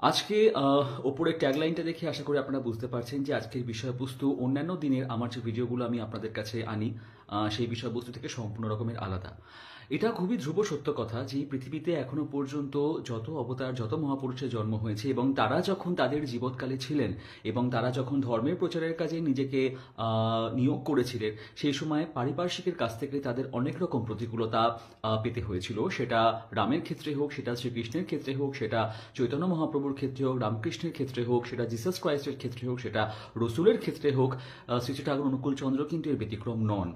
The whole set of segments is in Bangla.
আজকে ওপরের ট্যাগলাইনটা দেখে আশা করি আপনারা বুঝতে পারছেন যে আজকের বিষয়বস্তু অন্যান্য দিনের আমার যে ভিডিওগুলো আমি আপনাদের কাছে আনি সেই বিষয়বস্তু থেকে সম্পূর্ণ রকমের আলাদা। এটা খুবই ধ্রুব সত্য কথা যে পৃথিবীতে এখনো পর্যন্ত যত অবতার যত মহাপুরুষের জন্ম হয়েছে এবং তারা যখন তাদের জীবৎকালে ছিলেন এবং তারা যখন ধর্মের প্রচারের কাজে নিজেকে নিয়োগ করেছিলেন সেই সময় পারিপার্শ্বিকের কাছ থেকে তাদের অনেক রকম প্রতিকূলতা পেতে হয়েছিল। সেটা রামের ক্ষেত্রে হোক, সেটা শ্রীকৃষ্ণের ক্ষেত্রে হোক, সেটা চৈতন্য মহাপ্রভুর ক্ষেত্রে হোক, রামকৃষ্ণের ক্ষেত্রে হোক, সেটা জিসাস ক্রাইস্টের ক্ষেত্রে হোক, সেটা রসুলের ক্ষেত্রে হোক, শ্রী শ্রী ঠাকুর অনুকূল চন্দ্র কিন্তু এর ব্যতিক্রম নন।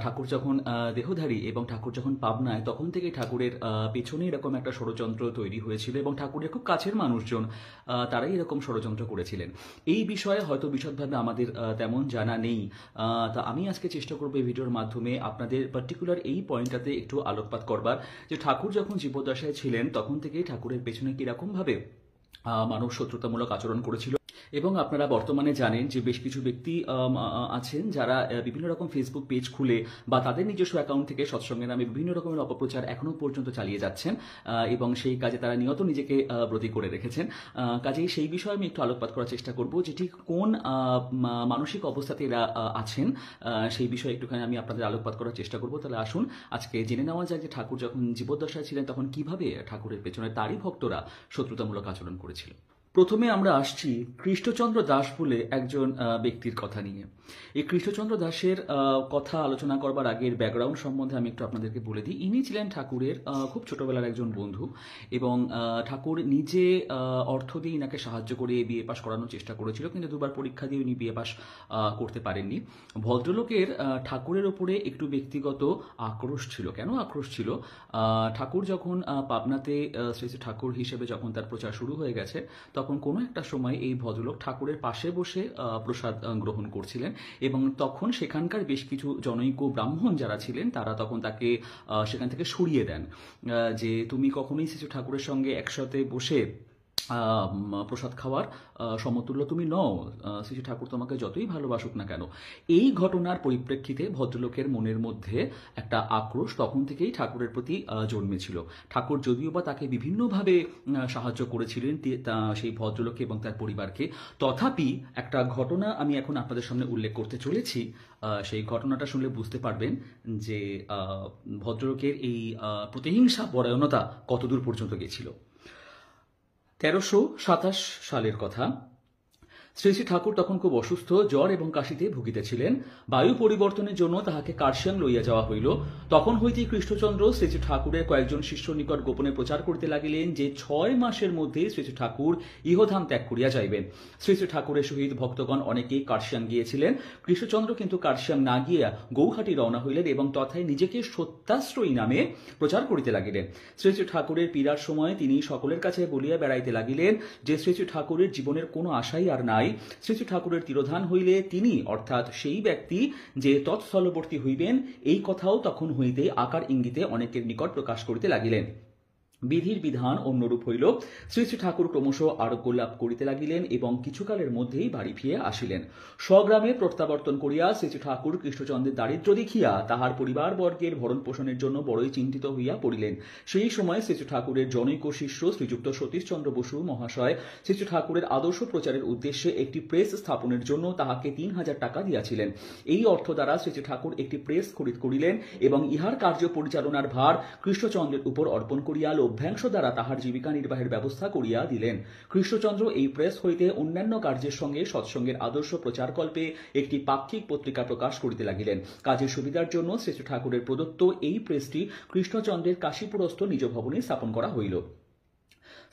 ঠাকুর যখন দেহধারী এবং ঠাকুর যখন পাবনায়, তখন থেকেই ঠাকুরের পেছনে এরকম একটা ষড়যন্ত্র তৈরি হয়েছিল এবং ঠাকুরের খুব কাছের মানুষজন তারাই এরকম ষড়যন্ত্র করেছিলেন। এই বিষয়ে হয়তো বিশদভাবে আমাদের তেমন জানা নেই। তা আমি আজকে চেষ্টা করবো এই ভিডিওর মাধ্যমে আপনাদের পার্টিকুলার এই পয়েন্টটাতে একটু আলোকপাত করবার, যে ঠাকুর যখন জীবদ্দশায় ছিলেন তখন থেকেই ঠাকুরের পেছনে কিরকম ভাবে মানব শত্রুতামূলক আচরণ করেছিল। এবং আপনারা বর্তমানে জানেন যে বেশ কিছু ব্যক্তি আছেন যারা বিভিন্ন রকম ফেসবুক পেজ খুলে বা তাদের নিজস্ব অ্যাকাউন্ট থেকে সৎসঙ্গের নামে বিভিন্ন রকমের অপপ্রচার এখনো পর্যন্ত চালিয়ে যাচ্ছেন এবং সেই কাজে তারা নিয়ত নিজেকে ব্রতী করে রেখেছেন। কাজেই সেই বিষয়ে আমি একটু আলোকপাত করার চেষ্টা করব যে ঠিক কোন মানসিক অবস্থাতে এরা আছেন সেই বিষয়ে একটুখানি আমি আপনাদের আলোকপাত করার চেষ্টা করব। তাহলে আসুন আজকে জেনে নেওয়া যায় যে ঠাকুর যখন জীবদ্দশায় ছিলেন তখন কিভাবে ঠাকুরের পেছনে তারই ভক্তরা শত্রুতামূলক আচরণ করেছিল। প্রথমে আমরা আসছি কৃষ্ণচন্দ্র দাস বলে একজন ব্যক্তির কথা নিয়ে। এই কৃষ্ণচন্দ্র দাসের কথা আলোচনা করবার আগের ব্যাকগ্রাউন্ড সম্বন্ধে আমি একটু আপনাদেরকে বলে দিই। ইনি ছিলেন ঠাকুরের খুব ছোটবেলার একজন বন্ধু এবং ঠাকুর নিজে অর্থ দিয়ে ইনাকে সাহায্য করে বিএ পাস করানোর চেষ্টা করেছিল, কিন্তু দুবার পরীক্ষা দিয়ে উনি বিএ পাস করতে পারেননি। ভদ্রলোকের ঠাকুরের ওপরে একটু ব্যক্তিগত আক্রোশ ছিল। কেন আক্রোশ ছিল? ঠাকুর যখন পাবনাতে শ্রী শ্রী ঠাকুর হিসেবে যখন তার প্রচার শুরু হয়ে গেছে তখন কোনো একটা সময় এই ভদ্রলোক ঠাকুরের পাশে বসে প্রসাদ গ্রহণ করছিলেন এবং তখন সেখানকার বেশ কিছু জনৈক ব্রাহ্মণ যারা ছিলেন তারা তখন তাকে সেখান থেকে সরিয়ে দেন, যে তুমি কখনোই শ্রী ঠাকুরের সঙ্গে একসাথে বসে প্রসাদ খাওয়ার সমতুল্য তুমি নও, শ্রী ঠাকুর তোমাকে যতই ভালোবাসুক না কেন। এই ঘটনার পরিপ্রেক্ষিতে ভদ্রলোকের মনের মধ্যে একটা আক্রোশ তখন থেকেই ঠাকুরের প্রতি জন্মেছিল। ঠাকুর যদিও বা তাকে বিভিন্নভাবে সাহায্য করেছিলেন সেই ভদ্রলোককে এবং তার পরিবারকে, তথাপি একটা ঘটনা আমি এখন আপনাদের সামনে উল্লেখ করতে চলেছি। সেই ঘটনাটা শুনলে বুঝতে পারবেন যে ভদ্রলোকের এই প্রতিহিংসা পরায়ণতা কতদূর পর্যন্ত গেছিল। 1327 সালের কথা। শ্রী শ্রী ঠাকুর তখন খুব অসুস্থ, জ্বর এবং কাশিতে ভুগিতেছিলেন। বায়ু পরিবর্তনের জন্য তাহাকে কার্শিয়াং লইয়া যাওয়া হইল। তখন হইতেই কৃষ্ণচন্দ্র শ্রী শ্রী ঠাকুরের কয়েকজন শিষ্য নিকট গোপনে প্রচার করিতে লাগিলেন যে 6 মাসের মধ্যে শ্রী শ্রী ঠাকুর ইহধাম ত্যাগ করিয়া যাইবেন। শ্রী শ্রী ঠাকুরের সহিত ভক্তগণ অনেকেই কার্শিয়াং গিয়েছিলেন। কৃষ্ণচন্দ্র কিন্তু কার্শিয়াং না গিয়া গৌহাটি রওনা হইলেন এবং তথায় নিজেকে সত্যাশ্রয়ী নামে প্রচার করিতে লাগিলেন। শ্রী শ্রী ঠাকুরের পীড়ার সময় তিনি সকলের কাছে বলিয়া বেড়াইতে লাগিলেন যে শ্রী শ্রী ঠাকুরের জীবনের কোনো আশাই আর নাই। শ্রী শ্রী ঠাকুরের তিরোধান হইলে তিনি অর্থাৎ সেই ব্যক্তি যে তৎস্থলবর্তী হইবেন এই কথাও তখন হইতে আকার ইঙ্গিতে অনেকের নিকট প্রকাশ করিতে লাগিলেন। বিধির বিধান অন্যরূপ হইল। শ্রী শ্রী ঠাকুর ক্রমশ আরোগ্য লাভ করিতে লাগিলেন এবং কিছুকালের মধ্যেই বাড়ি ফিরে আসিলেন। স্বগ্রামে প্রত্যাবর্তন করিয়া শ্রী শ্রী ঠাকুর কৃষ্ণচন্দ্রের দারিদ্র্য দেখিয়া তাহার পরিবারবর্গের ভরণ পোষণের জন্য বড়ই চিন্তিত হইয়া পড়িলেন। সেই সময় শ্রী শ্রী ঠাকুরের জনৈক শিষ্য শ্রীযুক্ত সতীশচন্দ্র বসু মহাশয় শ্রী শ্রী ঠাকুরের আদর্শ প্রচারের উদ্দেশ্যে একটি প্রেস স্থাপনের জন্য তাহাকে 3000 টাকা দিয়াছিলেন। এই অর্থ দ্বারা শ্রী শ্রী ঠাকুর একটি প্রেস খরিদ করিলেন এবং ইহার কার্য পরিচালনার ভার কৃষ্ণচন্দ্রের উপর অর্পণ করিয়া অভ্যাংশ দ্বারা তাহার জীবিকা নির্বাহের ব্যবস্থা করিয়া দিলেন। কৃষ্ণচন্দ্র এই প্রেস হইতে অন্যান্য কার্যের সঙ্গে সৎসঙ্গের আদর্শ প্রচারকল্পে একটি পাক্ষিক পত্রিকা প্রকাশ করিতে লাগিলেন। কাজের সুবিধার জন্য শ্রী শ্রী ঠাকুরের প্রদত্ত এই প্রেসটি কৃষ্ণচন্দ্রের কাশীপুরস্থ নিজ ভবনে স্থাপন করা হইল।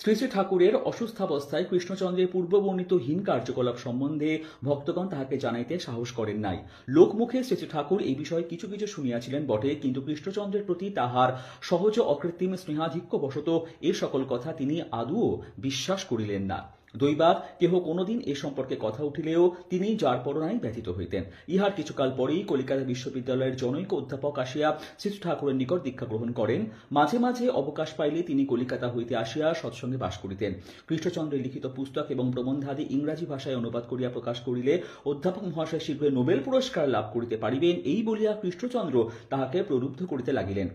শ্রী শ্রী ঠাকুরের অসুস্থাবস্থায় কৃষ্ণচন্দ্রের পূর্ববর্ণিত হীন কার্যকলাপ সম্বন্ধে ভক্তগণ তাহাকে জানাইতে সাহস করেন নাই। লোকমুখে শ্রী শ্রী ঠাকুর এই বিষয়ে কিছু কিছু শুনিয়াছিলেন বটে, কিন্তু কৃষ্ণচন্দ্রের প্রতি তাহার সহজ অকৃত্রিম স্নেহাধিক্য বশত এ সকল কথা তিনি আদৌ বিশ্বাস করিলেন না। দৈবাৎ কেহ কোনোদিন এ সম্পর্কে কথা উঠিলেও তিনি যার পরনাই ব্যথিত হইতেন। ইহার কিছুকাল পরেই কলিকাতা বিশ্ববিদ্যালয়ের জনৈক অধ্যাপক আসিয়া শ্রী ঠাকুরের নিকট দীক্ষা গ্রহণ করেন। মাঝে মাঝে অবকাশ পাইলে তিনি কলিকাতা হইতে আসিয়া সৎসঙ্গে বাস করিতেন। কৃষ্ণচন্দ্রের লিখিত পুস্তক এবং প্রবন্ধাদি ইংরাজি ভাষায় অনুবাদ করিয়া প্রকাশ করিলে অধ্যাপক মহাশয় শীঘ্রই নোবেল পুরস্কার লাভ করিতে পারিবেন, এই বলিয়া কৃষ্ণচন্দ্র তাহাকে প্রলুব্ধ করিতে লাগিলেন।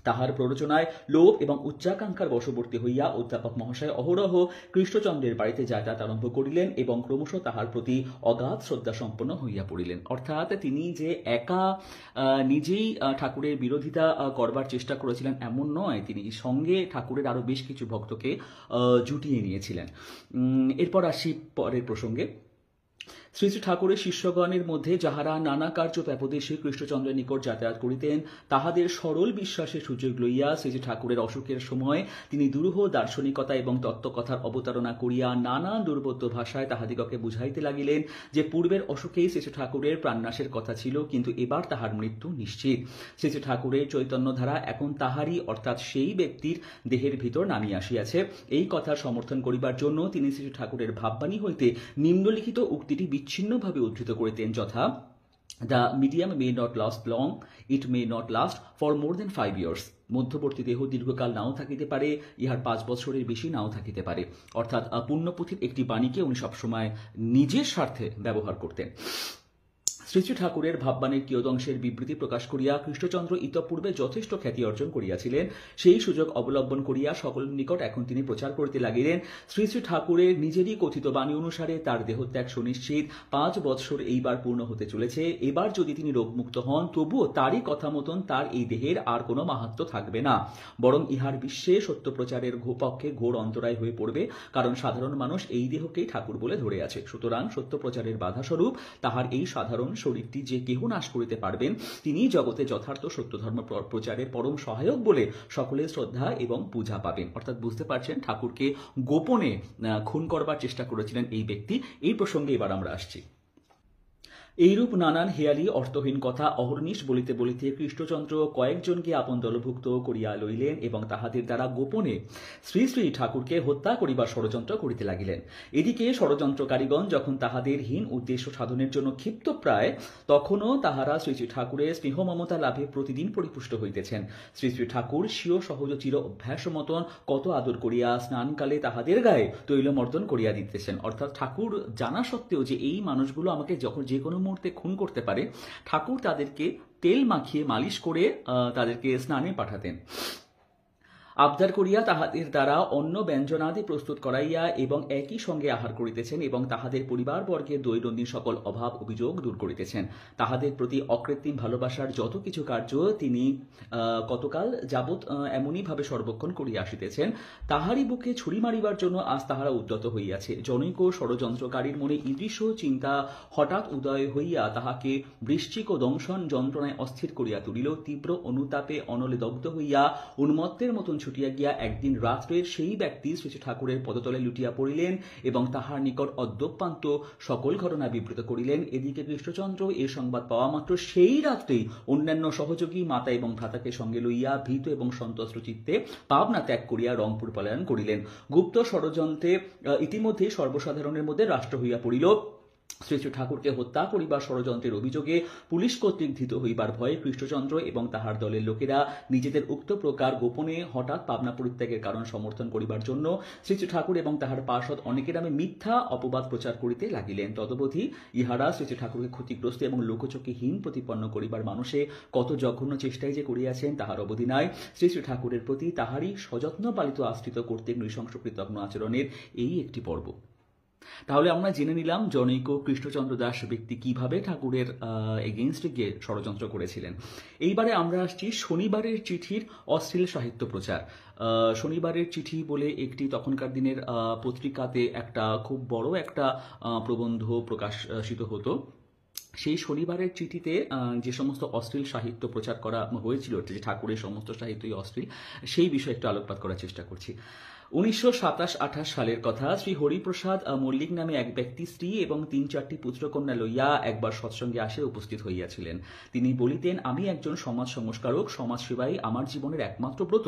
তাহার প্ররোচনায় লোভ এবং উচ্চাকাঙ্ক্ষার বশবর্তী হইয়া অধ্যাপক মহাশয় অহরহ কৃষ্ণচন্দ্রের বাড়িতে যাতায়াত আরম্ভ করিলেন এবং ক্রমশ তাহার প্রতি অগাধ শ্রদ্ধা সম্পন্ন হইয়া পড়িলেন। অর্থাৎ তিনি যে একা নিজেই ঠাকুরের বিরোধিতা করবার চেষ্টা করেছিলেন এমন নয়, তিনি সঙ্গে ঠাকুরের আরো বেশ কিছু ভক্তকে জুটিয়ে নিয়েছিলেন। এরপর আসি পরের প্রসঙ্গে। শ্রী শ্রী ঠাকুরের শিষ্যগণের মধ্যে যাহারা নানা কার্য ব্যাপদেশে কৃষ্ণচন্দ্রের নিকট যাতায়াত করিতেন, তাহাদের সরল বিশ্বাসের সুযোগ লইয়া শ্রী শ্রী ঠাকুরের অসুখের সময় তিনি দুরূহ দার্শনিকতা এবং তত্ত্বকথার অবতারণা করিয়া নানা দুর্বোধ্য ভাষায় তাহাদিগকে বুঝাইতে লাগিলেন যে পূর্বের অসুখেই শ্রী শ্রী ঠাকুরের প্রাণনাশের কথা ছিল, কিন্তু এবার তাহার মৃত্যু নিশ্চিত। শ্রী শ্রী ঠাকুরের চৈতন্যধারা এখন তাহারই অর্থাৎ সেই ব্যক্তির দেহের ভিতর নামিয়া আসিয়াছে। এই কথা সমর্থন করিবার জন্য তিনি শ্রী শ্রী ঠাকুরের ভাববাণী হইতে নিম্নলিখিত উক্তিটি বিচ্ছিন্নভাবে উদ্ধৃত করিতেন, যথা: the medium may not last long, it may not last for more than 5 years। মধ্যবর্তী দেহ দীর্ঘকাল নাও থাকিতে পারে, ইহার 5 বছরের বেশি নাও থাকিতে পারে। অর্থাৎ পুণ্যপুথির একটি বাণীকে উনি সবসময় নিজের স্বার্থে ব্যবহার করতেন। শ্রী শ্রী ঠাকুরের ভাববাণীর কিয়দংশের বিবৃতি প্রকাশ করিয়া কৃষ্ণচন্দ্র ইতঃপূর্বে যথেষ্ট খ্যাতি অর্জন করিয়াছিলেন। সেই সুযোগ অবলম্বন করিয়া সকলের নিকট এখন তিনি প্রচার করিতে লাগিলেন। শ্রী শ্রী ঠাকুরের নিজেরই কথিত বাণী অনুসারে তার দেহত্যাগ সুনিশ্চিত। 5 বৎসর এইবার পূর্ণ হতে চলেছে। এবার যদি তিনি রোগমুক্ত হন, তবুও তারই কথা মতন তার এই দেহের আর কোনো মাহাত্ম্য থাকবে না, বরং ইহার বিশ্বে সত্য প্রচারের পক্ষে ঘোর অন্তরায় হয়ে পড়বে, কারণ সাধারণ মানুষ এই দেহকেই ঠাকুর বলে ধরে আছে। সুতরাং সত্য প্রচারের বাধাস্বরূপ তাহার এই সাধারণ শরীরটি যে কেহ নাশ করিতে পারবেন, তিনি জগতে যথার্থ সত্যধর্ম প্রচারের পরম সহায়ক বলে সকলের শ্রদ্ধা এবং পূজা পাবেন। অর্থাৎ বুঝতে পারছেন, ঠাকুরকে গোপনে খুন করবার চেষ্টা করেছিলেন এই ব্যক্তি। এই প্রসঙ্গে এবার আমরা আসছি। এইরূপ নানান হেয়ালি অর্থহীন কথা অহর্নিশ বলিতে বলিতে কৃষ্ণচন্দ্র কয়েকজনকে আপন দলভুক্ত করিয়া লইলেন এবং তাহাদের দ্বারা গোপনে শ্রী শ্রী ঠাকুরকে হত্যা করিবার ষড়যন্ত্র করিতে লাগিলেন। এদিকে ষড়যন্ত্রকারীগণ যখন তাহাদের হীন উদ্দেশ্য সাধনের জন্য ক্ষিপ্ত প্রায়, তখনও তাহারা শ্রী শ্রী ঠাকুরের স্নেহ মমতা লাভে প্রতিদিন পরিপুষ্ট হইতেছেন। শ্রী শ্রী ঠাকুর স্বীয় সহজ চির অভ্যাস মতন কত আদর করিয়া স্নানকালে তাহাদের গায়ে তৈলমর্দন করিয়া দিতেছেন। অর্থাৎ ঠাকুর জানা সত্ত্বেও যে এই মানুষগুলো আমাকে যখন যে কোনো মুহূর্তে খুন করতে পারে, ঠাকুর তাদেরকে তেল মাখিয়ে মালিশ করে তাদেরকে স্নানে পাঠাতেন। আবদার করিয়া তাহাদের দ্বারা অন্ন ব্যঞ্জনাদি প্রস্তুত করাইয়া এবং একই সঙ্গে আহার করিতেছেন এবং তাহাদের পরিবারবর্গের দৈনন্দিন সকল অভাব অভিযোগ দূর করিতেছেন। তাহাদের প্রতি অকৃত্রিম ভালোবাসার যত কিছু কার্য তিনি কতকাল যাবৎ এমনইভাবে সর্বক্ষণ করিয়া আসিতেছেন, তাহারই বুকে ছুরি মারিবার জন্য আজ তাহারা উদ্যত হইয়াছে। জনৈক ষড়যন্ত্রকারীর মনে ঈদৃশ চিন্তা হঠাৎ উদয় হইয়া তাহাকে বৃশ্চিক ও দংশন যন্ত্রণায় অস্থির করিয়া তুলিল। তীব্র অনুতাপে অনলে দগ্ধ হইয়া উন্মত্তের মতন ছুটিয়া গিয়া একদিন রাত্রের সেই ব্যক্তি শ্রী শ্রী ঠাকুরের পদতলে লুটিয়া পড়িলেন এবং তাহার নিকট অদ্যোপান্ত সকল ঘটনা বিবৃত করিলেন। এদিকে কৃষ্ণচন্দ্র এ সংবাদ পাওয়া মাত্র সেই রাত্রেই অন্যান্য সহযোগী মাতা এবং ভ্রাতাকে সঙ্গে লইয়া ভীত এবং সন্ত্রস্ত চিত্তে পাবনা ত্যাগ করিয়া রংপুর পলায়ন করিলেন। গুপ্ত ষড়যন্ত্রে ইতিমধ্যেই সর্বসাধারণের মধ্যে রাষ্ট্র হইয়া পড়িল। শ্রী শ্রী ঠাকুরকে হত্যা করিবার ষড়যন্ত্রের অভিযোগে পুলিশ কর্তৃক ধৃত হইবার ভয়ে কৃষ্ণচন্দ্র এবং তাহার দলের লোকেরা নিজেদের উক্ত প্রকার গোপনে হঠাৎ পাবনা পরিত্যাগের কারণ সমর্থন করিবার জন্য শ্রী শ্রী ঠাকুর এবং তাহার পার্ষদ অনেকের নামে মিথ্যা অপবাদ প্রচার করিতে লাগিলেন। তদবধি ইহারা শ্রী শ্রী ঠাকুরকে ক্ষতিগ্রস্ত এবং লোকচক্ষে হীন প্রতিপন্ন করিবার মানুষে কত জঘন্য চেষ্টাই যে করিয়াছেন তাহার অবধি নাই। শ্রী শ্রী ঠাকুরের প্রতি তাহারই সযত্ন পালিত আশ্রিত কর্তৃক নৃশংস কৃতজ্ঞ আচরণের এই একটি পর্ব। তাহলে আমরা জেনে নিলাম জনৈক কৃষ্ণচন্দ্র দাস ব্যক্তি কিভাবে ঠাকুরের এগেইনস্টে গিয়ে ষড়যন্ত্র করেছিলেন। এইবারে আমরা আসছি শনিবারের চিঠির অশ্লীল সাহিত্য প্রচার। শনিবারের চিঠি বলে একটি তখনকার দিনের পত্রিকাতে একটা খুব বড় একটা প্রবন্ধ প্রকাশিত হতো। সেই শনিবারের চিঠিতে যে সমস্ত অশ্লীল সাহিত্য প্রচার করা হয়েছিল, যে ঠাকুরের সমস্ত সাহিত্যই অশ্লীল, সেই বিষয়ে একটু আলোকপাত করার চেষ্টা করছি। 1927-28 সালের কথা। শ্রী হরিপ্রসাদ মল্লিক নামে এক ব্যক্তি স্ত্রী এবং 3-4টি পুত্রকন্যা লইয়া একবার সৎসঙ্গে আসে উপস্থিত হইয়াছিলেন। তিনি বলিতেন, আমি একজন সমাজ সংস্কারক, সমাজ সেবাই আমার জীবনের একমাত্র ব্রত।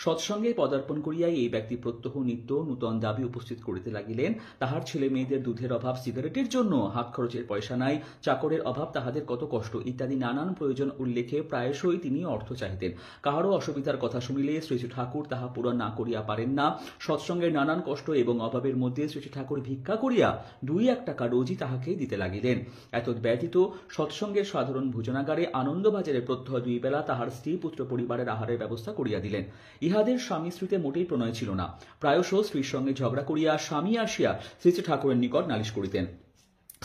সৎসঙ্গে পদার্পণ করিয়াই এই ব্যক্তি প্রত্যহ নিত্য নূতন দাবি উপস্থিত করিতে লাগিলেন। তাহার ছেলে মেয়েদের দুধের অভাব, সিগারেটের জন্য হাত খরচের পয়সা নাই, চাকরের অভাব, তাহাদের কত কষ্ট ইত্যাদি নানান প্রয়োজন উল্লেখে প্রায়শই তিনি অর্থ চাহিতেন। কাহারও অসুবিধার কথা শুনিলে শ্রী শ্রী ঠাকুর তাহা পূরণ না করিয়া পারেন না। সৎসঙ্গের নানান কষ্ট এবং অভাবের মধ্যে শ্রী ঠাকুর ভিক্ষা করিয়া 2-1 টাকা রোজই তাহাকে দিতে লাগিলেন। এত ব্যতীত সৎসঙ্গের সাধারণ ভোজনাগারে আনন্দবাজারে প্রত্যহ 2 বেলা তাহার স্ত্রী পুত্র পরিবারের আহারের ব্যবস্থা করিয়া দিলেন। ইহাদের স্বামী স্ত্রীতে মোটেই প্রণয় ছিল না। প্রায়শ স্ত্রীর সঙ্গে ঝগড়া করিয়া স্বামী আসিয়া শ্রী ঠাকুরের নিকট নালিশ করিতেন।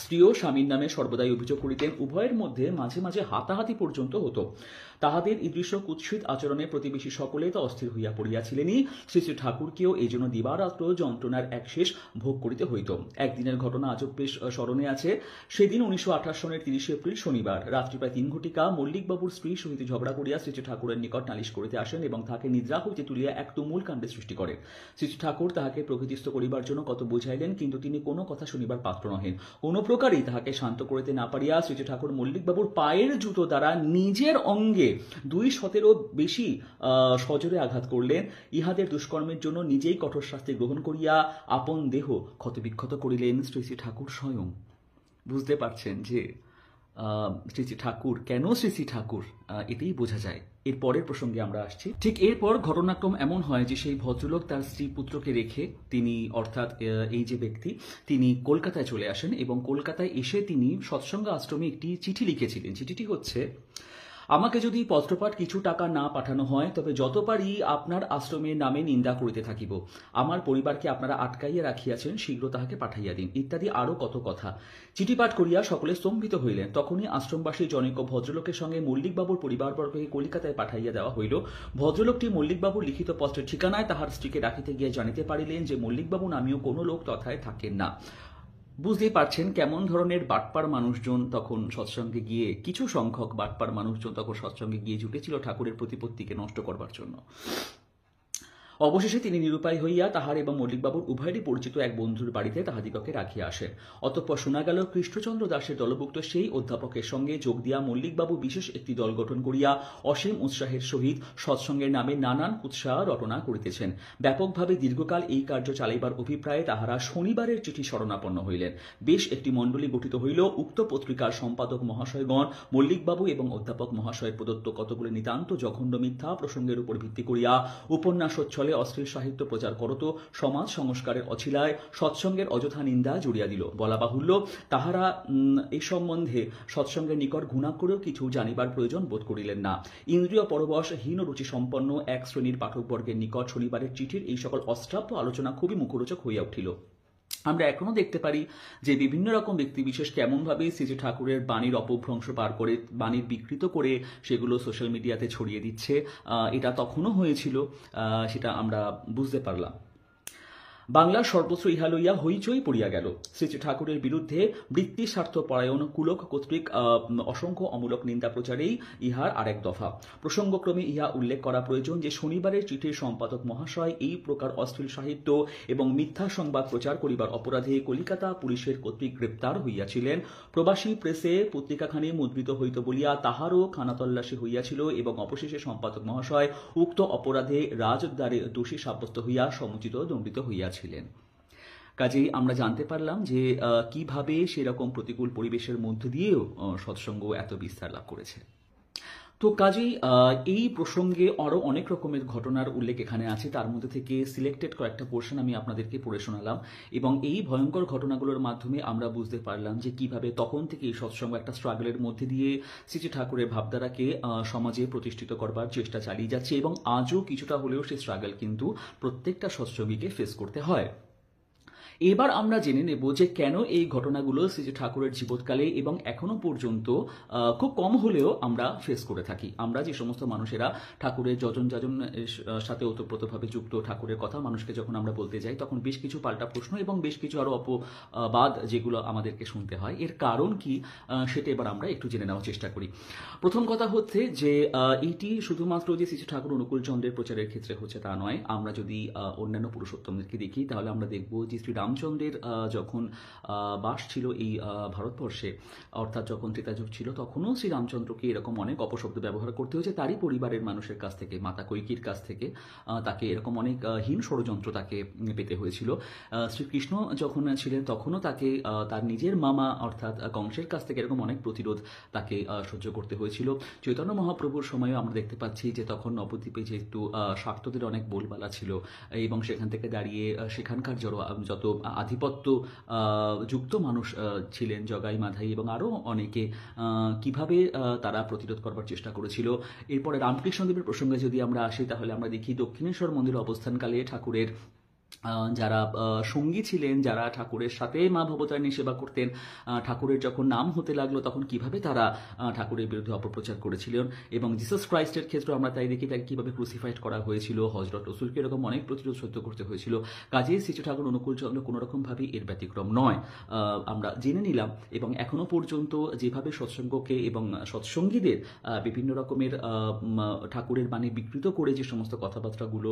স্ত্রীও স্বামীর নামে সর্বদাই অভিযোগ করিতেন। উভয়ের মধ্যে মাঝে মাঝে হাতাহাতি পর্যন্ত হতো। তাহাদের ঈদৃশ্য কুৎসিত আচরণে প্রতিবেশী সকলে তো অস্থির হইয়া পড়িয়াছিলেনই। শ্রী ঠাকুরকেও এই জন্য দিবারাত্র যন্ত্রণার এক শেষ ভোগ করিতে হইত। একদিনের ঘটনা আজও বেশ স্মরণে আছে। সেদিন 1928 সনের 30 এপ্রিল শনিবার রাত্রি প্রায় 3 ঘটিকা মল্লিকবাবুর স্ত্রীর সহিত ঝগড়া করিয়া শ্রী ঠাকুরের নিকট নালিশ করিতে আসেন এবং তাহাকে নিদ্রা হইতে তুলিয়া এক তুমুল কাণ্ডের সৃষ্টি করে। শ্রী ঠাকুর তাহাকে প্রকৃতিস্থ করিবার জন্য কত বুঝাইলেন, কিন্তু তিনি কোনো কথা শুনিবার পাত্র নহেন। কোনো প্রকারই তাহাকে শান্ত করিতে না পারিয়া শ্রী ঠাকুর মল্লিকবাবুর পায়ের জুতো দ্বারা নিজের অঙ্গে 200 বেশি সজোরে আঘাত করলেন। ইহাদের দুষ্কর্মের জন্য নিজেই কঠোর শাস্তি গ্রহণ করিয়া আপন দেহ ক্ষতবিক্ষত করিলেন শ্রী ঠাকুর স্বয়ং। বুঝতে পারছেন যে শ্রী ঠাকুর কেন শ্রী ঠাকুর, এটাই বোঝা যায়। এর পরের প্রসঙ্গে আমরা আসছি। ঠিক এরপর ঘটনাক্রম এমন হয় যে সেই ভদ্রলোক তার স্ত্রী পুত্রকে রেখে তিনি, অর্থাৎ এই যে ব্যক্তি, তিনি কলকাতায় চলে আসেন এবং কলকাতায় এসে তিনি সৎসঙ্গ আশ্রমে একটি চিঠি লিখেছিলেন। চিঠিটি হচ্ছে, আমাকে যদি পত্রপাঠ কিছু টাকা না পাঠানো হয় তবে যত পারি আপনার আশ্রমের নামে নিন্দা করিতে থাকিব। আমার পরিবারকে আপনারা আটকাইয়া রাখিয়াছেন, শীঘ্র তাহাকে পাঠাইয়া দিন, ইত্যাদি আরও কত কথা। চিঠি পাঠ করিয়া সকলে স্তম্ভিত হইলেন। তখনই আশ্রমবাসী জনৈক ভদ্রলোকের সঙ্গে মল্লিকবাবুর পরিবারবর্গকে কলিকাতায় পাঠাইয়া দেওয়া হইল। ভদ্রলোকটি মল্লিকবাবুর লিখিত পত্রের ঠিকানায় তাহার স্ত্রীকে রাখিতে গিয়ে জানিতে পারিলেন যে মল্লিকবাবু নামীয় কোনো লোক তথায় থাকেন না। বুঝতেই পারছেন কেমন ধরনের বাটপার মানুষজন তখন সৎসঙ্গে গিয়ে, কিছু সংখ্যক বাটপার মানুষজন তখন সৎসঙ্গে গিয়ে জুটেছিল ঠাকুরের প্রতিপত্তিকে নষ্ট করবার জন্য। অবশেষে তিনি নিরুপায় হইয়া তাহার এবং মল্লিকবাবুর উভয়েরই পরিচিত এক বন্ধুর বাড়িতে তাহাদিগকে রাখিয়া আসেন। অতঃপর শোনা গেল কৃষ্ণচন্দ্র দাসের দলভুক্ত সেই অধ্যাপকের সঙ্গে যোগ দিয়া মল্লিকবাবু বিশেষ একটি দল গঠন করিয়া অসীম উৎসাহের সহিত সৎসঙ্গের নামে নানান উৎসাহ রটনা করিতেছেন। ব্যাপকভাবে দীর্ঘকাল এই কার্য চালাইবার অভিপ্রায়ে তাহারা শনিবারের চিঠি শরণাপন্ন হইলেন। বেশ একটি মণ্ডলী গঠিত হইল। উক্ত পত্রিকার সম্পাদক মহাশয়গণ মল্লিকবাবু এবং অধ্যাপক মহাশয়ের প্রদত্ত কতগুলি নিতান্ত জঘন্য মিথ্যা প্রসঙ্গের উপর ভিত্তি করিয়া উপন্যাসচ্ছলে অশ্লীল সাহিত্য প্রচার করত, সমাজ সংস্কারের অছিলায় সৎসঙ্গের অযথা নিন্দা জুড়িয়া দিল। বলা বাহুল্য, তাহারা এই সম্বন্ধে সৎসঙ্গের নিকট ঘৃণা করেও কিছু জানিবার প্রয়োজন বোধ করিলেন না। ইন্দ্রিয় পরবশ হীন রুচি সম্পন্ন এক শ্রেণীর পাঠকবর্গের নিকট শনিবারের চিঠির এই সকল অশ্রাব্য আলোচনা খুবই মুখরোচক হইয়া উঠিল। আমরা এখনো দেখতে পারি যে বিভিন্ন রকম ব্যক্তিবিশেষ কেমনভাবে শ্রী ঠাকুরের বাণীর অপভ্রংশ বার করে, বাণীর বিকৃত করে সেগুলো সোশ্যাল মিডিয়াতে ছড়িয়ে দিচ্ছে। এটা তখনও হয়েছিল, সেটা আমরা বুঝতে পারলাম। বাংলার সর্বত্র ইহা লইয়া হইচই পড়িয়া গেল। শ্রী ঠাকুরের বিরুদ্ধে বৃত্তি স্বার্থ পরায়ণ কুলক কর্তৃক অসংখ্য অমূলক নিন্দা প্রচারেই ইহার আরেক দফা। প্রসঙ্গক্রমে ইহা উল্লেখ করা প্রয়োজন যে শনিবারের চিঠির সম্পাদক মহাশয় এই প্রকার অশ্লীল সাহিত্য এবং মিথ্যা সংবাদ প্রচার করিবার অপরাধে কলিকাতা পুলিশের কর্তৃক গ্রেপ্তার হইয়াছিলেন। প্রবাসী প্রেসে পত্রিকাখানি মুদ্রিত হইত বলিয়া তাহারও খানাতল্লাশি হইয়াছিল এবং অবশেষে সম্পাদক মহাশয় উক্ত অপরাধে রাজদ্বারে দোষী সাব্যস্ত হইয়া সমুচিত দণ্ডিত হইয়াছিলেন। কাজেই আমরা জানতে পারলাম যে কিভাবে সেরকম প্রতিকূল পরিবেশের মধ্যে দিয়েও সৎসঙ্গ এত বিস্তার লাভ করেছে। তো কাজেই এই প্রসঙ্গে আরও অনেক রকমের ঘটনার উল্লেখ এখানে আছে। তার মধ্যে থেকে সিলেক্টেড কয়েকটা পোর্শন আমি আপনাদেরকে পড়ে শোনালাম এবং এই ভয়ঙ্কর ঘটনাগুলোর মাধ্যমে আমরা বুঝতে পারলাম যে কিভাবে তখন থেকে এই সৎসঙ্গ একটা স্ট্রাগলের মধ্যে দিয়ে শ্রী ঠাকুরের ভাবধারাকে সমাজে প্রতিষ্ঠিত করবার চেষ্টা চালিয়ে যাচ্ছে এবং আজও কিছুটা হলেও সেই স্ট্রাগল কিন্তু প্রত্যেকটা সৎসঙ্গীকে ফেস করতে হয়। এবার আমরা জেনে নেব যে কেন এই ঘটনাগুলো শ্রী ঠাকুরের জীবৎকালে এবং এখনো পর্যন্ত খুব কম হলেও আমরা ফেস করে থাকি। আমরা যে সমস্ত মানুষেরা ঠাকুরের যজন সাথে ওতপ্রোতভাবে যুক্ত, ঠাকুরের কথা মানুষকে যখন আমরা বলতে যাই তখন বেশ কিছু পাল্টা প্রশ্ন এবং বেশ কিছু আরও অপবাদ যেগুলো আমাদেরকে শুনতে হয়। এর কারণ কি সেটা এবার আমরা একটু জেনে নেওয়ার চেষ্টা করি। প্রথম কথা হচ্ছে যে এইটি শুধুমাত্র যে শ্রী ঠাকুর অনুকূল চন্দ্রের প্রচারের ক্ষেত্রে হচ্ছে তা নয়। আমরা যদি অন্যান্য পুরুষোত্তমদেরকে দেখি তাহলে আমরা দেখব যে শ্রী রামচন্দ্রের যখন বাস ছিল এই ভারতবর্ষে, অর্থাৎ যখন ত্রেতাযুগ ছিল, তখনও শ্রী রামচন্দ্রকে এরকম অনেক অপশব্দ ব্যবহার করতে হয়েছে তারই পরিবারের মানুষের কাছ থেকে, মাতা কৈকির কাছ থেকে। তাকে এরকম অনেক হীন ষড়যন্ত্র তাকে পেতে হয়েছিল। শ্রীকৃষ্ণ যখন ছিলেন তখনও তাকে তার নিজের মামা অর্থাৎ কংসের কাছ থেকে এরকম অনেক প্রতিরোধ তাকে সহ্য করতে হয়েছিল। চৈতন্য মহাপ্রভুর সময়ও আমরা দেখতে পাচ্ছি যে তখন নবদ্বীপে যেহেতু শাক্তদের অনেক বোলবালা ছিল এবং সেখান থেকে দাঁড়িয়ে সেখানকার যত আধিপত্য যুক্ত মানুষ ছিলেন, জগাই মাধাই এবং আরও অনেকে, কিভাবে তারা প্রতিরোধ করবার চেষ্টা করেছিল। এরপরে রামকৃষ্ণদেবের প্রসঙ্গে যদি আমরা আসি, তাহলে আমরা দেখি দক্ষিণেশ্বর মন্দিরে অবস্থানকালে ঠাকুরের যারা সঙ্গী ছিলেন, যারা ঠাকুরের সাথে মা ভবতারিণী সেবা করতেন, ঠাকুরের যখন নাম হতে লাগলো তখন কিভাবে তারা ঠাকুরের বিরুদ্ধে অপপ্রচার করেছিলেন। এবং জিসাস ক্রাইস্টের ক্ষেত্রে আমরা তাই দেখি তাকে কিভাবে ক্রুসিফাইড করা হয়েছিল, হজরত রসুলকে এরকম অনেক প্রতিরোধ সহ্য করতে হয়েছিল। কাজেই শ্রী ঠাকুর অনুকূলচন্দ্র কোনো রকমভাবেই এর ব্যতিক্রম নয়, আমরা জেনে নিলাম। এবং এখনো পর্যন্ত যেভাবে সৎসঙ্গকে এবং সৎসঙ্গীদের বিভিন্ন রকমের ঠাকুরের বাণী বিকৃত করে যে সমস্ত কথাবার্তাগুলো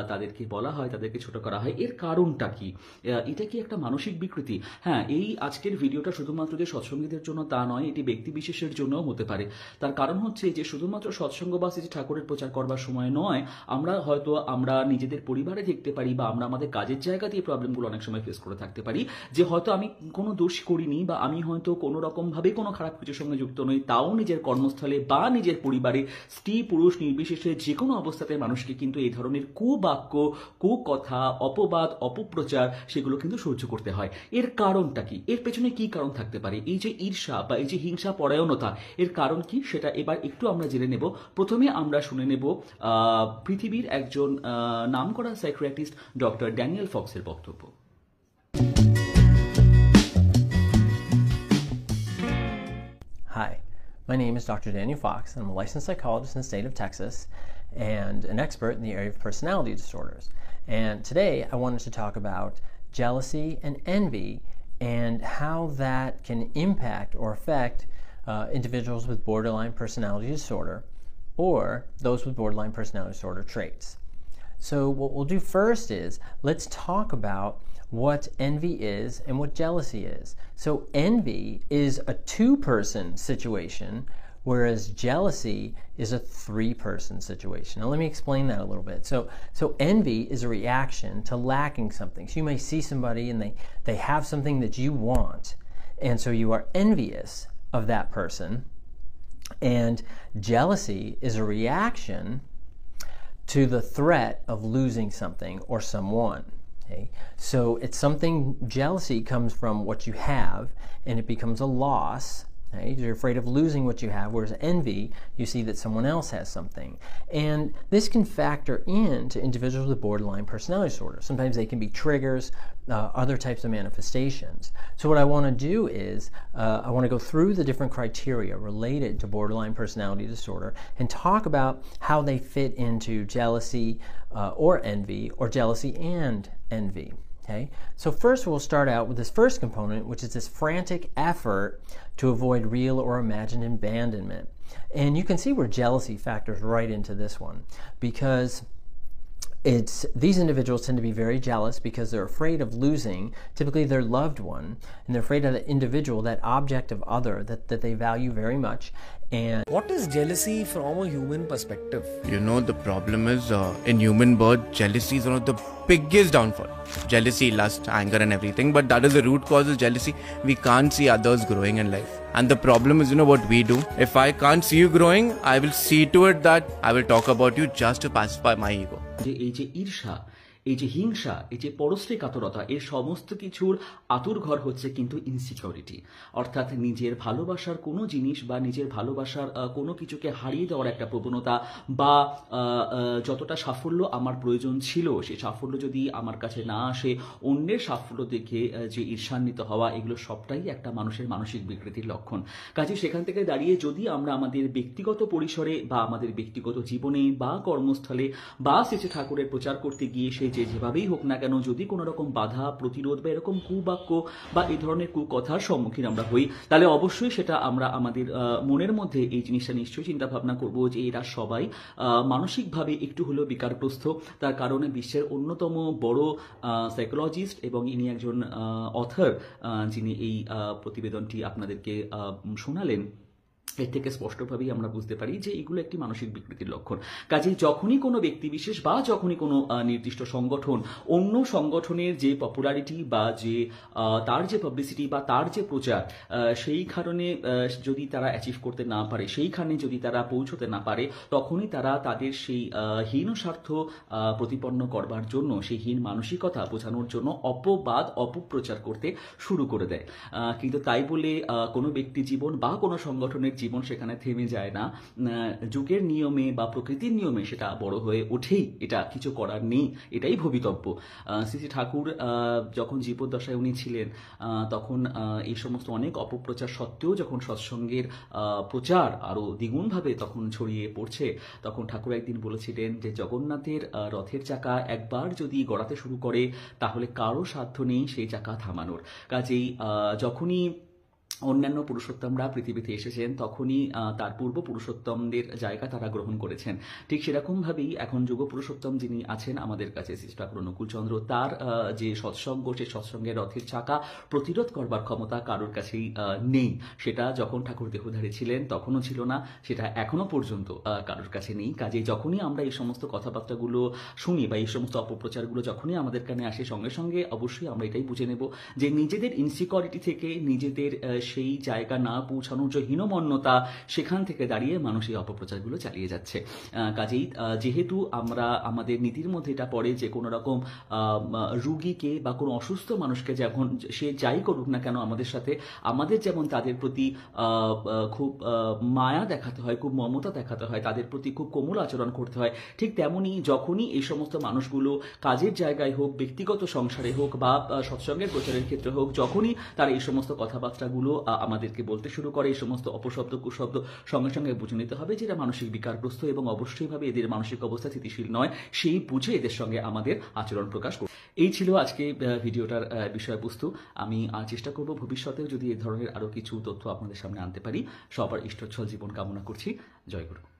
তাদেরকে বলা হয়, তাদেরকে ছোট করা হয়, এর কারণটা কি? এটা কি একটা মানসিক বিকৃতি? হ্যাঁ, এই আজকের ভিডিওটা শুধুমাত্র যে সৎসঙ্গীদের জন্য তা নয়, এটি ব্যক্তি বিশেষের জন্যও হতে পারে। তার কারণ হচ্ছে যে শুধুমাত্র সৎসঙ্গ বা শ্রী ঠাকুরের প্রচার করবার সময় নয়, আমরা নিজেদের পরিবারে দেখতে পারি বা আমরা আমাদের কাজের জায়গাতে এই প্রবলেমগুলো অনেক সময় ফেস করে থাকতে পারি, যে হয়তো আমি কোনো দোষ করিনি বা আমি হয়তো কোনো রকমভাবে কোনো খারাপ কিছুর সঙ্গে যুক্ত নই, তাও নিজের কর্মস্থলে বা নিজের পরিবারে স্ত্রী পুরুষ নির্বিশেষে যে কোনো অবস্থাতে মানুষকে কিন্তু এই ধরনের কুবাক্য, কুকথা, অপবাদ, অপপ্রচার সেগুলো কিন্তু সহ্য করতে হয়। এর কারণটা কি? এর পেছনে কি কারণ থাকতে পারে? এই যে ঈর্ষা বা এই যে হিংসা পরায়ণতা, এর কারণ কি সেটা এবার একটু আমরা জেনে নেব। প্রথমে আমরা শুনে নেব পৃথিবীর একজন নামকরা সাইকিয়াট্রিস্ট ডক্টর ড্যানিয়েল ফক্সের বক্তব্য। Hi, my name is Dr. Daniel Fox, and I'm a licensed psychologist in the state of Texas and an expert in the area of personality disorders. And today I wanted to talk about jealousy and envy and how that can impact or affect individuals with borderline personality disorder or those with borderline personality disorder traits. So what we'll do first is let's talk about what envy is and what jealousy is. So envy is a two-person situation, whereas jealousy is a three-person situation. Now let me explain that a little bit. So envy is a reaction to lacking something. So you may see somebody and they have something that you want, and so you are envious of that person. And jealousy is a reaction to the threat of losing something or someone. Okay? So it's something, jealousy comes from what you have and it becomes a loss. Okay? You're afraid of losing what you have, whereas envy, you see that someone else has something. And this can factor into individuals with borderline personality disorder. Sometimes they can be triggers, other types of manifestations. So what I want to do is I want to go through the different criteria related to borderline personality disorder and talk about how they fit into jealousy or envy, or jealousy and envy. Okay? So first we'll start out with this first component, which is this frantic effort to avoid real or imagined abandonment. And you can see where jealousy factors right into this one, because these individuals tend to be very jealous because they're afraid of losing typically their loved one, and they're afraid of that individual, that object of other that they value very much. And what is jealousy from a human perspective? You know, the problem is in human birth, jealousy is one of the biggest downfall. Jealousy, lust, anger and everything, but that is the root cause of jealousy. We can't see others growing in life. And the problem is, you know what we do? If I can't see you growing, I will see to it that I will talk about you just to pacify my ego. এই যে ঈর্ষা, এই যে হিংসা, এই যে পরশ্রী কাতরতা, এর সমস্ত কিছুর আতুরঘর হচ্ছে কিন্তু ইনসিকিউরিটি। অর্থাৎ নিজের ভালোবাসার কোনো জিনিস বা নিজের ভালোবাসার কোনো কিছুকে হারিয়ে দেওয়ার একটা প্রবণতা, বা যতটা সাফল্য আমার প্রয়োজন ছিল সেই সাফল্য যদি আমার কাছে না আসে, অন্যের সাফল্য দেখে যে ঈর্ষান্বিত হওয়া, এগুলো সবটাই একটা মানুষের মানসিক বিকৃতির লক্ষণ। কাজে সেখান থেকে দাঁড়িয়ে যদি আমরা আমাদের ব্যক্তিগত পরিসরে বা আমাদের ব্যক্তিগত জীবনে বা কর্মস্থলে বা শ্রী ঠাকুরের প্রচার করতে গিয়ে সেই যে যেভাবেই হোক না কেন যদি কোনো রকম বাধা প্রতিরোধ বা এরকম কুবাক্য বা এই ধরনের কুকথার সম্মুখীন আমরা হই, তাহলে অবশ্যই সেটা আমরা আমাদের মনের মধ্যে এই জিনিসটা নিশ্চয়ই চিন্তা ভাবনা করবো যে এরা সবাই মানসিকভাবে একটু হলেও বিকারগ্রস্ত। তার কারণে বিশ্বের অন্যতম বড় সাইকোলজিস্ট এবং ইনি একজন অথর যিনি এই প্রতিবেদনটি আপনাদেরকে শোনালেন, এর থেকে স্পষ্টভাবেই আমরা বুঝতে পারি যে এগুলো একটি মানসিক বিকৃতির লক্ষণ। কাজেই যখনই কোনো ব্যক্তি বিশেষ বা যখনই কোনো নির্দিষ্ট সংগঠন অন্য সংগঠনের যে পপুলারিটি বা যে তার যে পাবলিসিটি বা তার যে প্রচার সেই কারণে যদি তারা অ্যাচিভ করতে না পারে, সেইখানে যদি তারা পৌঁছতে না পারে, তখনই তারা তাদের সেই হীন স্বার্থ প্রতিপন্ন করবার জন্য, সেই হীন মানসিকতা বোঝানোর জন্য অপবাদ অপপ্রচার করতে শুরু করে দেয়। কিন্তু তাই বলে কোনো ব্যক্তি জীবন বা কোনো সংগঠনের জীবন সেখানে থেমে যায় না। যুগের নিয়মে বা প্রকৃতির নিয়মে সেটা বড় হয়ে ওঠেই, এটা কিছু করার নেই, এটাই ভবিতব্য। শ্রী শ্রী ঠাকুর যখন জীবদ্দশায় উনি ছিলেন তখন এই সমস্ত অনেক অপপ্রচার সত্ত্বেও যখন সৎসঙ্গের প্রচার আরও দ্বিগুণভাবে তখন ছড়িয়ে পড়ছে, তখন ঠাকুর একদিন বলেছিলেন যে জগন্নাথের রথের চাকা একবার যদি গড়াতে শুরু করে তাহলে কারো সাধ্য নেই সেই চাকা থামানোর। কাজেই যখনই অন্যান্য পুরুষোত্তমরা পৃথিবীতে এসেছেন তখনই তার পূর্ব পুরুষোত্তমদের জায়গা তারা গ্রহণ করেছেন। ঠিক সেরকমভাবেই এখন যুগ পুরুষোত্তম যিনি আছেন আমাদের কাছে শ্রী ঠাকুর অনুকূলচন্দ্র, তার যে সৎসঙ্গ, সেই সৎসঙ্গের রথের চাকা প্রতিরোধ করবার ক্ষমতা কারোর কাছেই নেই। সেটা যখন ঠাকুর দেহধারী ছিলেন তখনও ছিল না, সেটা এখনো পর্যন্ত কারোর কাছে নেই। কাজেই যখনই আমরা এই সমস্ত কথাবার্তাগুলো শুনি বা এই সমস্ত অপপ্রচারগুলো যখনই আমাদের কানে আসে, সঙ্গে সঙ্গে অবশ্যই আমরা এটাই বুঝে নেব যে নিজেদের ইনসিকিউরিটি থেকে, নিজেদের সেই জায়গা না পৌঁছানোর যে হীনমন্যতা, সেখান থেকে দাঁড়িয়ে মানুষ এই অপপ্রচারগুলো চালিয়ে যাচ্ছে। কাজেই যেহেতু আমরা আমাদের নীতির মধ্যে এটা পড়ে যে কোনো রকম রুগীকে বা কোনো অসুস্থ মানুষকে যখন সে যাই করুক না কেন আমাদের সাথে, আমাদের যেমন তাদের প্রতি খুব মায়া দেখাতে হয়, খুব মমতা দেখাতে হয়, তাদের প্রতি খুব কোমল আচরণ করতে হয়, ঠিক তেমনই যখনই এই সমস্ত মানুষগুলো কাজের জায়গায় হোক, ব্যক্তিগত সংসারে হোক বা সৎসঙ্গের প্রচারের ক্ষেত্রে হোক, যখনই তারা এই সমস্ত কথাবার্তাগুলো আমাদেরকে বলতে শুরু করে, এই সমস্ত অপশব্দ কুশব্দ, সঙ্গে সঙ্গে বুঝে নিতে হবে যে এরা মানসিক বিকারগ্রস্ত এবং অবশ্যইভাবে এদের মানসিক অবস্থা স্থিতিশীল নয়, সেই বুঝে এদের সঙ্গে আমাদের আচরণ প্রকাশ করব। এই ছিল আজকে ভিডিওটার বিষয়বস্তু। আমি চেষ্টা করব ভবিষ্যতেও যদি এই ধরনের আরও কিছু তথ্য আপনাদের সামনে আনতে পারি। সবার ইষ্টচ্ছল জীবন কামনা করছি। জয় গুরু।